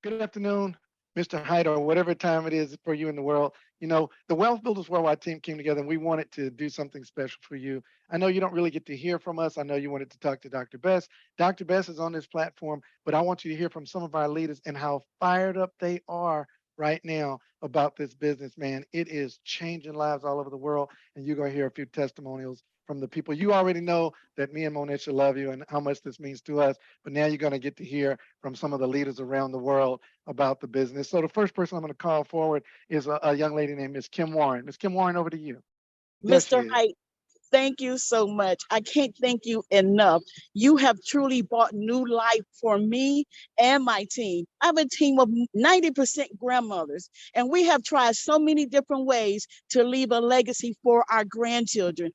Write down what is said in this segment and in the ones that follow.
Good afternoon, Mr. Hyde, or whatever time it is for you in the world. You know, the Wealth Builders Worldwide team came together and we wanted to do something special for you. I know you don't really get to hear from us. I know you wanted to talk to Dr. Best. Dr. Best is on this platform, but I want you to hear from some of our leaders and how fired up they are right now about this business, man. It is changing lives all over the world, and you're going to hear a few testimonials from the people. You already know that me and Monisha love you and how much this means to us, but now you're going to get to hear from some of the leaders around the world about the business. So the first person I'm going to call forward is a young lady named Miss Kim Warren. Miss Kim Warren, over to you. There she Mr. is. Height, thank you so much. I can't thank you enough. You have truly brought new life for me and my team. I have a team of 90% grandmothers, and we have tried so many different ways to leave a legacy for our grandchildren.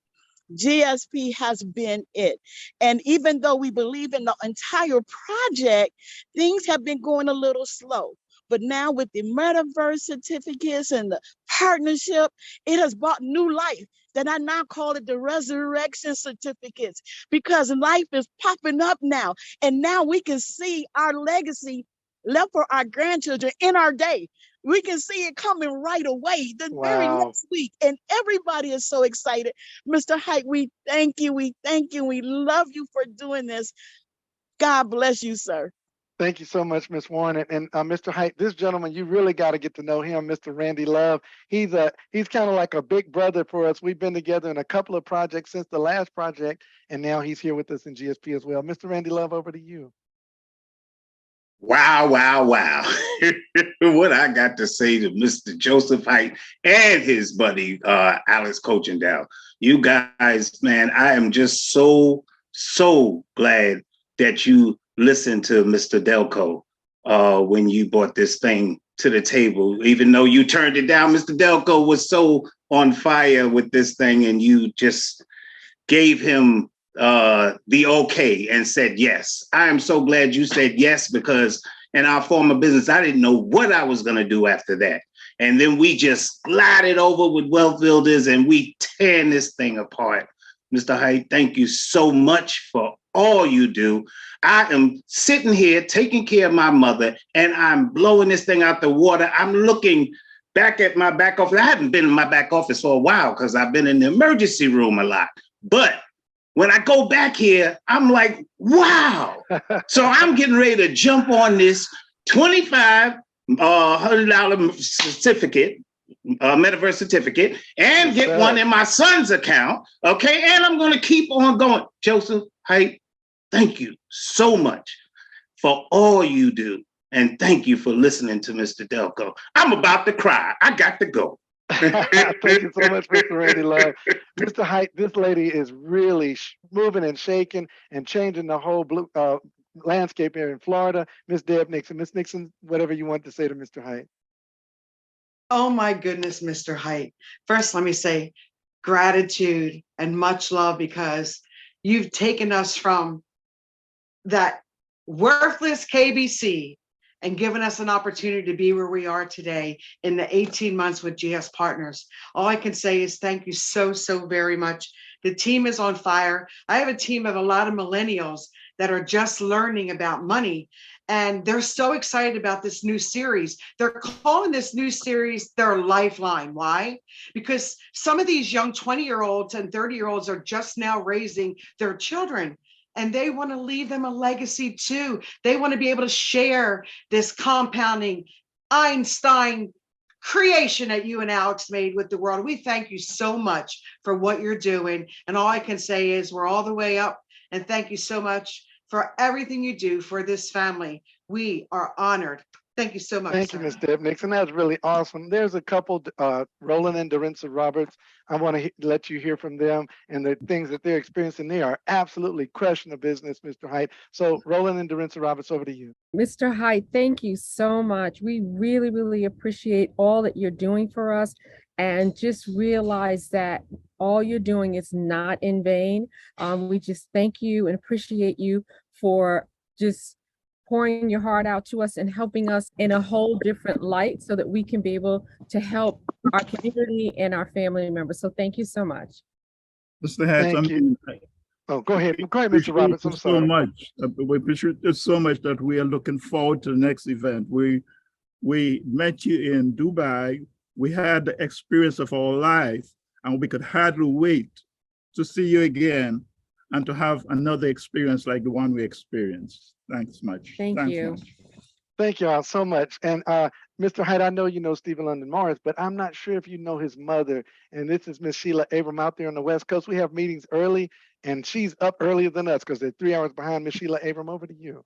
GSP has been it. And even though we believe in the entire project, things have been going a little slow. But now with the metaverse certificates and the partnership, it has brought new life that I now call it the resurrection certificates, because life is popping up now. And now we can see our legacy left for our grandchildren in our day. We can see it coming right away, the very Wow. next week. And everybody is so excited. Mr. Height, we thank you. We thank you. We love you for doing this. God bless you, sir. Thank you so much, Miss Warren. And Mr. Height, this gentleman, you really got to get to know him, Mr. Randy Love. He's kind of like a big brother for us. We've been together in a couple of projects since the last project, and now he's here with us in GSP as well. Mr. Randy Love, over to you. Wow, wow, wow. What I got to say to Mr. Joseph Height and his buddy, Alex Coachendow. You guys, man, I am just so glad that you listened to Mr. Delco when you brought this thing to the table. Even though you turned it down, Mr. Delco was so on fire with this thing, and you just gave him the okay and said yes. I am so glad you said yes, because in our former business, I didn't know what I was going to do after that. And then we just slide it over with Wealth Builders and we tear this thing apart. Mr. Height, thank you so much for all you do. I am sitting here taking care of my mother and I'm blowing this thing out the water. I'm looking back at my back office. I haven't been in my back office for a while because I've been in the emergency room a lot. But when I go back here, I'm like, wow. So I'm getting ready to jump on this $2,500 certificate, metaverse certificate, and get one in my son's account. Okay. And I'm going to keep on going. Joseph Height, thank you so much for all you do. And thank you for listening to Mr. Delco. I'm about to cry. I got to go. Thank you so much, Mr. Randy Love. Mr. Height, this lady is really moving and shaking and changing the whole landscape here in Florida. Miss Deb Nixon. Miss Nixon, whatever you want to say to Mr. Height. Oh my goodness, Mr. Height. First, let me say gratitude and much love, because you've taken us from that worthless KBC and given us an opportunity to be where we are today in the 18 months with GS Partners. All I can say is thank you so very much. The team is on fire. I have a team of a lot of millennials that are just learning about money, and they're so excited about this new series. They're calling this new series their lifeline. Why? Because some of these young 20-year-olds and 30-year-olds are just now raising their children, and they want to leave them a legacy too. They want to be able to share this compounding Einstein creation that you and Alex made with the world. We thank you so much for what you're doing. And all I can say is we're all the way up. And thank you so much for everything you do for this family. We are honored. Thank you so much. Thank you, Ms. Deb Nixon. That was really awesome. There's a couple, Roland and Dorinda Roberts. I want to let you hear from them and the things that they're experiencing. They are absolutely crushing the business, Mr. Height. So Roland and Dorinda Roberts, over to you. Mr. Height, thank you so much. We really appreciate all that you're doing for us, and just realize that all you're doing is not in vain. We just thank you and appreciate you for just pouring your heart out to us and helping us in a whole different light so that we can be able to help our community and our family members. So thank you so much. Mr. Hatch, Oh, go ahead. Go ahead, Mr. Appreciate Roberts. you I'm so sorry. much. We appreciate you so much that we are looking forward to the next event. We met you in Dubai. We had the experience of our life, and we could hardly wait to see you again and to have another experience like the one we experienced. Thanks much. Thank Thanks you. much. Thank you all so much. And Mr. Hyde, I know you know Stephen London Morris, but I'm not sure if you know his mother. And this is Miss Sheila Abram out there on the West Coast. We have meetings early, and she's up earlier than us because they're 3 hours behind. Miss Sheila Abram, over to you.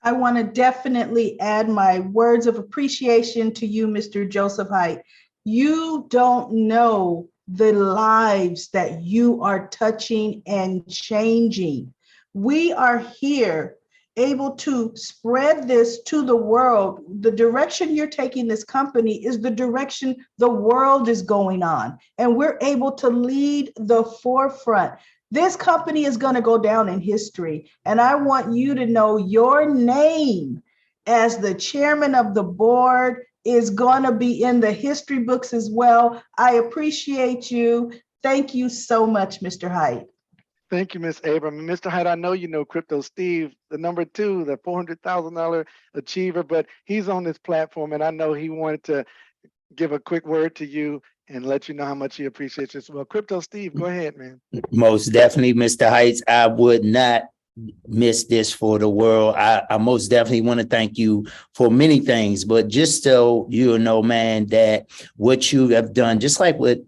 I want to definitely add my words of appreciation to you, Mr. Joseph Height. You don't know the lives that you are touching and changing. We are here able to spread this to the world. The direction you're taking this company is the direction the world is going on, and we're able to lead the forefront. This company is going to go down in history, and I want you to know your name as the chairman of the board is going to be in the history books as well. I appreciate you. Thank you so much, Mr. Height. Thank you, Miss Abram. And Mr. Hyde, I know you know Crypto Steve, the #2, the $400,000 achiever, but he's on this platform, and I know he wanted to give a quick word to you and let you know how much he appreciates you as well. Crypto Steve, go ahead, man. Most definitely, Mr. Heights. I would not miss this for the world. I most definitely want to thank you for many things, but just so you know, man, that what you have done, just like what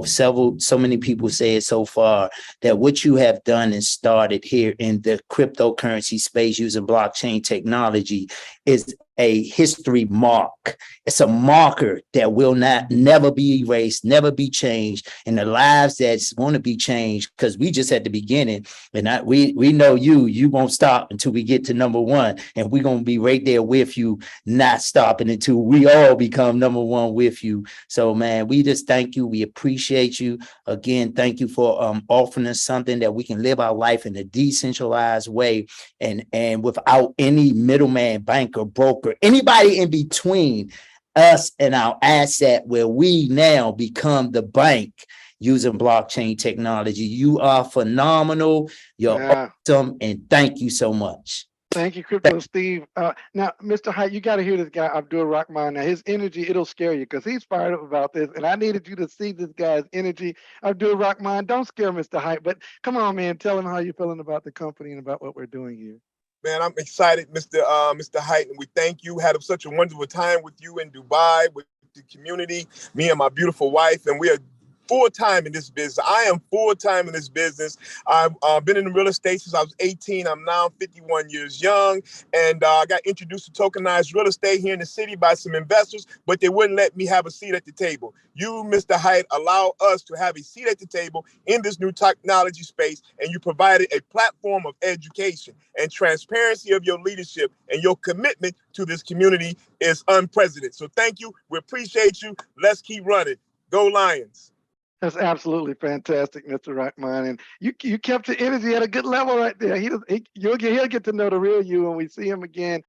so many people say it so far, that what you have done and started here in the cryptocurrency space using blockchain technology is a history mark. It's a marker that will never be erased, never be changed, and the lives that's going to be changed, because we just at the beginning, and we know you won't stop until we get to #1, and we're going to be right there with you, not stopping until we all become #1 with you. So, man, we just thank you. We appreciate you. Again, thank you for offering us something that we can live our life in a decentralized way, and without any middleman, banker, broker, anybody in between us and our asset, where we now become the bank using blockchain technology. You are phenomenal. You're awesome. And thank you so much. Thank you, Crypto Steve. Now, Mr. Hyde, you got to hear this guy, Abdul Rahman. Now, his energy, it'll scare you because he's fired up about this. And I needed you to see this guy's energy. Abdul Rahman, don't scare Mr. Hyde, but come on, man, tell him how you're feeling about the company and about what we're doing here. Man, I'm excited, Mr. Height, and we thank you. Had such a wonderful time with you in Dubai, with the community, me and my beautiful wife, and we are full-time in this business. I am full-time in this business. I've been in real estate since I was 18. I'm now 51 years young, and I got introduced to tokenized real estate here in the city by some investors, but they wouldn't let me have a seat at the table. You, Mr. Height, allow us to have a seat at the table in this new technology space, and you provided a platform of education and transparency of your leadership, and your commitment to this community is unprecedented. So thank you. We appreciate you. Let's keep running. Go Lions. That's absolutely fantastic, Mr. Rahman. And you kept your energy at a good level right there. He'll get to know the real you when we see him again.